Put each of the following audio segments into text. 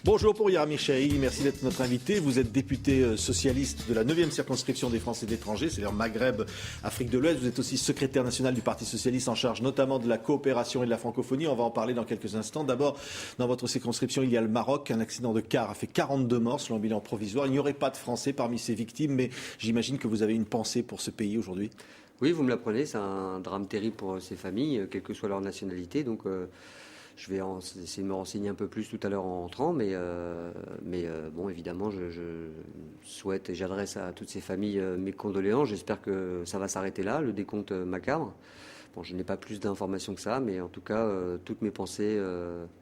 Bonjour pour Yara Mirchahi, merci d'être notre invité. Vous êtes député socialiste de la 9e circonscription des Français de l'étranger, c'est-à-dire Maghreb, Afrique de l'Ouest. Vous êtes aussi secrétaire national du Parti socialiste en charge notamment de la coopération et de la francophonie. On va en parler dans quelques instants. D'abord, dans votre circonscription, il y a le Maroc. Un accident de car a fait 42 morts selon le bilan provisoire. Il n'y aurait pas de Français parmi ces victimes, mais j'imagine que vous avez une pensée pour ce pays aujourd'hui. Oui, vous me l'apprenez, c'est un drame terrible pour ces familles, quelle que soit leur nationalité. Donc, je vais essayer de me renseigner un peu plus tout à l'heure en rentrant, mais bon, évidemment, je souhaite et j'adresse à toutes ces familles mes condoléances. J'espère que ça va s'arrêter là, le décompte macabre. Bon, je n'ai pas plus d'informations que ça, mais en tout cas, toutes mes pensées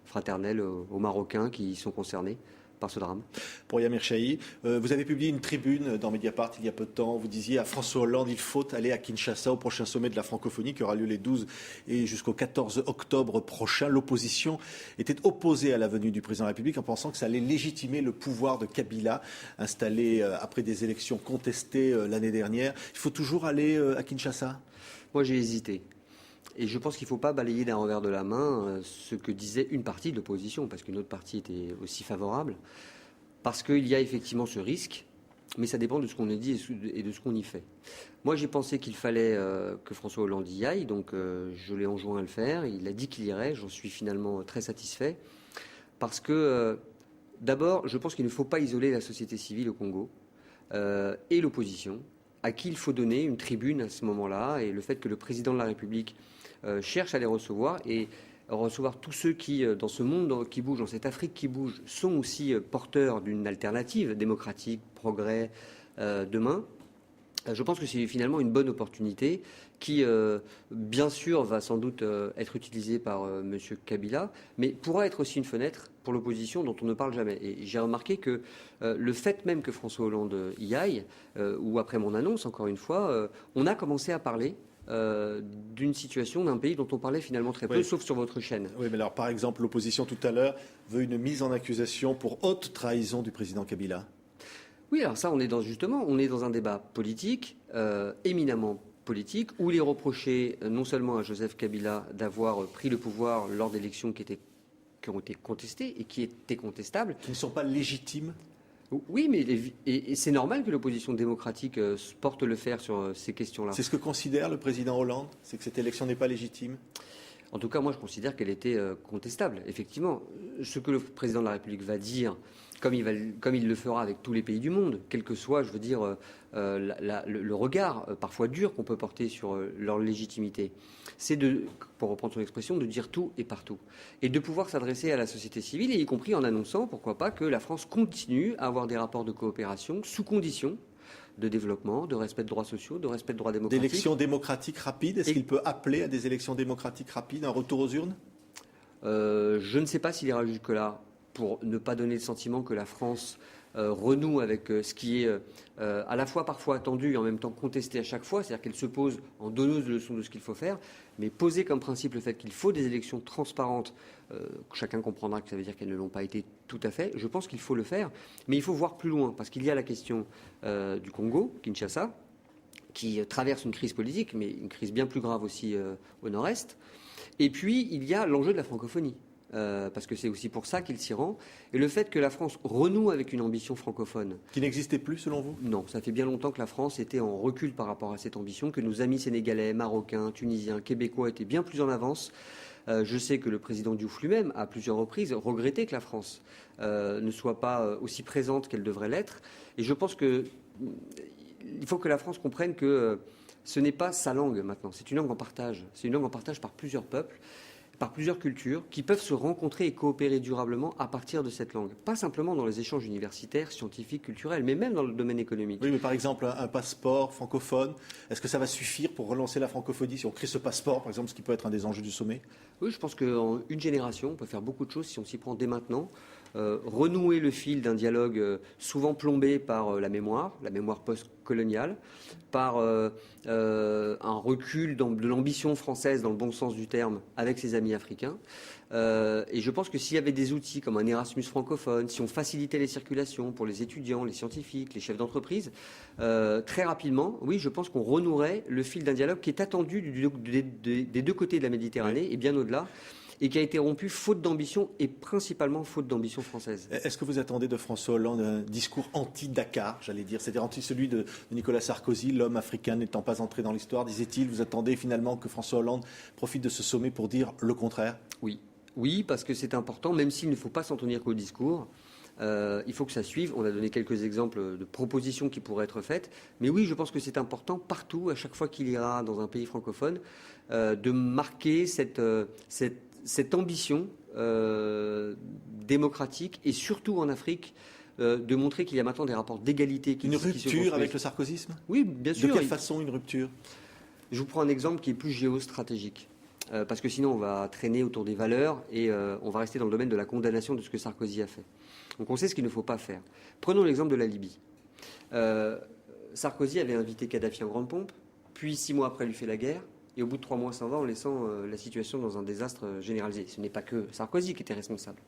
fraternelles aux Marocains qui sont concernés par ce drame. Pour Yara Mirchahi, vous avez publié une tribune dans Mediapart il y a peu de temps. Vous disiez à François Hollande, il faut aller à Kinshasa au prochain sommet de la francophonie qui aura lieu les 12 et jusqu'au 14 octobre prochain. L'opposition était opposée à la venue du président de la République en pensant que ça allait légitimer le pouvoir de Kabila, installé après des élections contestées l'année dernière. Il faut toujours aller à Kinshasa ? Moi, j'ai hésité. Et je pense qu'il ne faut pas balayer d'un revers de la main ce que disait une partie de l'opposition, parce qu'une autre partie était aussi favorable, parce qu'il y a effectivement ce risque, mais ça dépend de ce qu'on a dit et de ce qu'on y fait. Moi, j'ai pensé qu'il fallait que François Hollande y aille, donc je l'ai enjoint à le faire. Il a dit qu'il irait, j'en suis finalement très satisfait, parce que d'abord, je pense qu'il ne faut pas isoler la société civile au Congo et l'opposition, à qui il faut donner une tribune à ce moment-là, et le fait que le président de la République cherche à les recevoir et recevoir tous ceux qui, dans ce monde qui bouge, dans cette Afrique qui bouge, sont aussi porteurs d'une alternative démocratique, progrès, demain. Je pense que c'est finalement une bonne opportunité qui, bien sûr, va sans doute être utilisée par M. Kabila, mais pourra être aussi une fenêtre pour l'opposition dont on ne parle jamais. Et j'ai remarqué que le fait même que François Hollande y aille, ou après mon annonce, encore une fois, on a commencé à parler d'une situation d'un pays dont on parlait finalement très peu, oui, sauf sur votre chaîne. Oui, mais alors par exemple, l'opposition tout à l'heure veut une mise en accusation pour haute trahison du président Kabila. Oui, alors ça, on est dans un débat politique, éminemment politique, où il est reproché non seulement à Joseph Kabila d'avoir pris le pouvoir lors d'élections qui ont été contestées et qui étaient contestables. Qui ne sont pas légitimes. Oui, mais et c'est normal que l'opposition démocratique porte le fer sur ces questions-là. C'est ce que considère le président Hollande, c'est que cette élection n'est pas légitime. En tout cas, moi, je considère qu'elle était contestable. Effectivement, ce que le président de la République va dire, comme il le fera avec tous les pays du monde, quel que soit, je veux dire, le regard parfois dur qu'on peut porter sur leur légitimité, c'est pour reprendre son expression, de dire tout et partout. Et de pouvoir s'adresser à la société civile, et y compris en annonçant, pourquoi pas, que la France continue à avoir des rapports de coopération sous conditions de développement, de respect de droits sociaux, de respect de droits démocratiques. D'élections démocratiques rapides, est-ce qu'il peut appeler à des élections démocratiques rapides, un retour aux urnes ? Je ne sais pas s'il ira jusque-là, pour ne pas donner le sentiment que la France renoue avec ce qui est à la fois parfois attendu et en même temps contesté à chaque fois, c'est-à-dire qu'elle se pose en donneuse de leçons de ce qu'il faut faire, mais poser comme principe le fait qu'il faut des élections transparentes, chacun comprendra que ça veut dire qu'elles ne l'ont pas été tout à fait, je pense qu'il faut le faire, mais il faut voir plus loin, parce qu'il y a la question du Congo, Kinshasa, qui traverse une crise politique, mais une crise bien plus grave aussi au nord-est, et puis il y a l'enjeu de la francophonie. Parce que c'est aussi pour ça qu'il s'y rend. Et le fait que la France renoue avec une ambition francophone. Qui n'existait plus selon vous ? Non, ça fait bien longtemps que la France était en recul par rapport à cette ambition, que nos amis sénégalais, marocains, tunisiens, québécois étaient bien plus en avance. Je sais que le président Diouf lui-même, à plusieurs reprises, regrettait que la France ne soit pas aussi présente qu'elle devrait l'être. Et je pense qu'il faut que la France comprenne que ce n'est pas sa langue maintenant, c'est une langue en partage. C'est une langue en partage par plusieurs peuples, par plusieurs cultures qui peuvent se rencontrer et coopérer durablement à partir de cette langue. Pas simplement dans les échanges universitaires, scientifiques, culturels, mais même dans le domaine économique. Oui, mais par exemple, un passeport francophone, est-ce que ça va suffire pour relancer la francophonie si on crée ce passeport, par exemple, ce qui peut être un des enjeux du sommet ? Oui, je pense qu'en une génération, on peut faire beaucoup de choses si on s'y prend dès maintenant. Renouer le fil d'un dialogue souvent plombé par la mémoire post-coloniale, par un recul de l'ambition française dans le bon sens du terme avec ses amis africains. Et je pense que s'il y avait des outils comme un Erasmus francophone, si on facilitait les circulations pour les étudiants, les scientifiques, les chefs d'entreprise, très rapidement, oui, je pense qu'on renouerait le fil d'un dialogue qui est attendu des deux côtés de la Méditerranée et bien au-delà. et qui a été rompu faute d'ambition et principalement faute d'ambition française. Est-ce que vous attendez de François Hollande un discours anti-Dakar, j'allais dire, c'est-à-dire anti celui de Nicolas Sarkozy, l'homme africain n'étant pas entré dans l'histoire, disait-il? Vous attendez finalement que François Hollande profite de ce sommet pour dire le contraire? Oui, parce que c'est important, même s'il ne faut pas s'en tenir qu'au discours. Il faut que ça suive. On a donné quelques exemples de propositions qui pourraient être faites. Mais oui, je pense que c'est important partout, à chaque fois qu'il ira dans un pays francophone, de marquer cette ambition démocratique et surtout en Afrique, de montrer qu'il y a maintenant des rapports d'égalité Une rupture avec le sarkozysme? Oui, bien sûr. De quelle façon une rupture? Je vous prends un exemple qui est plus géostratégique. Parce que sinon on va traîner autour des valeurs et on va rester dans le domaine de la condamnation de ce que Sarkozy a fait. Donc on sait ce qu'il ne faut pas faire. Prenons l'exemple de la Libye. Sarkozy avait invité Kadhafi en grande pompe, puis 6 mois après lui fait la guerre, et au bout de 3 mois s'en va en laissant la situation dans un désastre généralisé. Ce n'est pas que Sarkozy qui était responsable.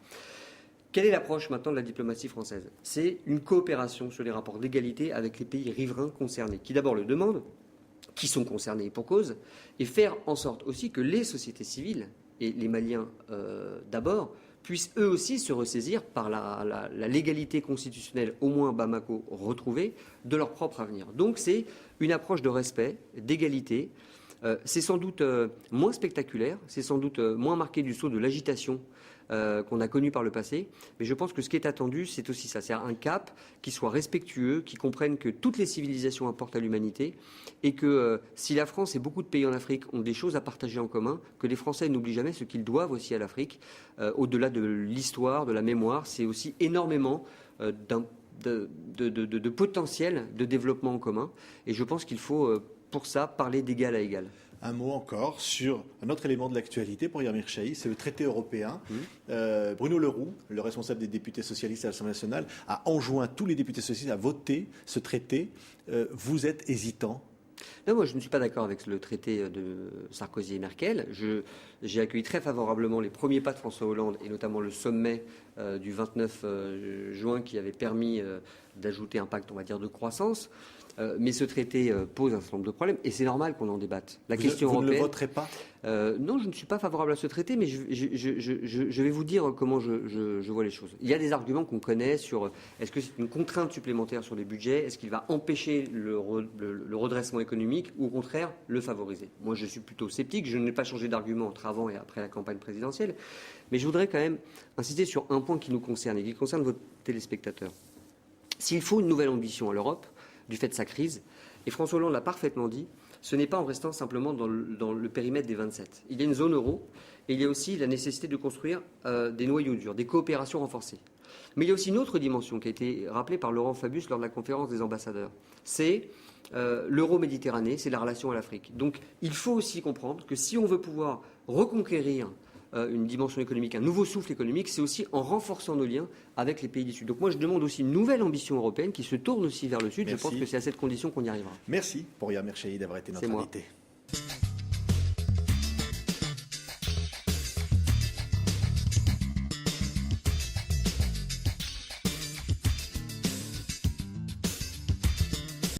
Quelle est l'approche maintenant de la diplomatie française? C'est une coopération sur les rapports d'égalité avec les pays riverains concernés, qui d'abord le demandent, qui sont concernés pour cause, et faire en sorte aussi que les sociétés civiles, et les Maliens d'abord, puissent eux aussi se ressaisir par la légalité constitutionnelle, au moins Bamako retrouvée, de leur propre avenir. Donc c'est une approche de respect, d'égalité. C'est sans doute moins spectaculaire, c'est sans doute moins marqué du sceau de l'agitation qu'on a connu par le passé, mais je pense que ce qui est attendu, c'est aussi ça, c'est un cap qui soit respectueux, qui comprenne que toutes les civilisations apportent à l'humanité et que si la France et beaucoup de pays en Afrique ont des choses à partager en commun, que les Français n'oublient jamais ce qu'ils doivent aussi à l'Afrique, au-delà de l'histoire, de la mémoire, c'est aussi énormément de potentiel de développement en commun, et je pense qu'il faut pour ça parler d'égal à égal. Un mot encore sur un autre élément de l'actualité pour Yamir Chahi, c'est le traité européen. Bruno Le Roux, le responsable des députés socialistes à l'Assemblée nationale, a enjoint tous les députés socialistes à voter ce traité. Vous êtes hésitant? Non, moi je ne suis pas d'accord avec le traité de Sarkozy et Merkel. J'ai accueilli très favorablement les premiers pas de François Hollande et notamment le sommet du 29 juin qui avait permis d'ajouter un pacte, on va dire, de croissance. Mais ce traité pose un certain nombre de problèmes et c'est normal qu'on en débatte. La question vous européenne. Ne le voterez pas? Non, je ne suis pas favorable à ce traité, mais je vais vous dire comment je vois les choses. Il y a des arguments qu'on connaît sur est-ce que c'est une contrainte supplémentaire sur les budgets, est-ce qu'il va empêcher le redressement économique ou au contraire le favoriser. Moi, je suis plutôt sceptique. Je n'ai pas changé d'argument entre avant et après la campagne présidentielle, mais je voudrais quand même insister sur un point qui nous concerne et qui concerne vos téléspectateurs. S'il faut une nouvelle ambition à l'Europe, du fait de sa crise, et François Hollande l'a parfaitement dit, ce n'est pas en restant simplement dans le périmètre des 27. Il y a une zone euro et il y a aussi la nécessité de construire des noyaux durs, des coopérations renforcées. Mais il y a aussi une autre dimension qui a été rappelée par Laurent Fabius lors de la conférence des ambassadeurs. C'est l'euro-méditerranée, c'est la relation à l'Afrique. Donc il faut aussi comprendre que si on veut pouvoir reconquérir une dimension économique, un nouveau souffle économique, c'est aussi en renforçant nos liens avec les pays du Sud. Donc moi, je demande aussi une nouvelle ambition européenne qui se tourne aussi vers le Sud. Merci. Je pense que c'est à cette condition qu'on y arrivera. Merci pour Yamir Chahi d'avoir été notre invité.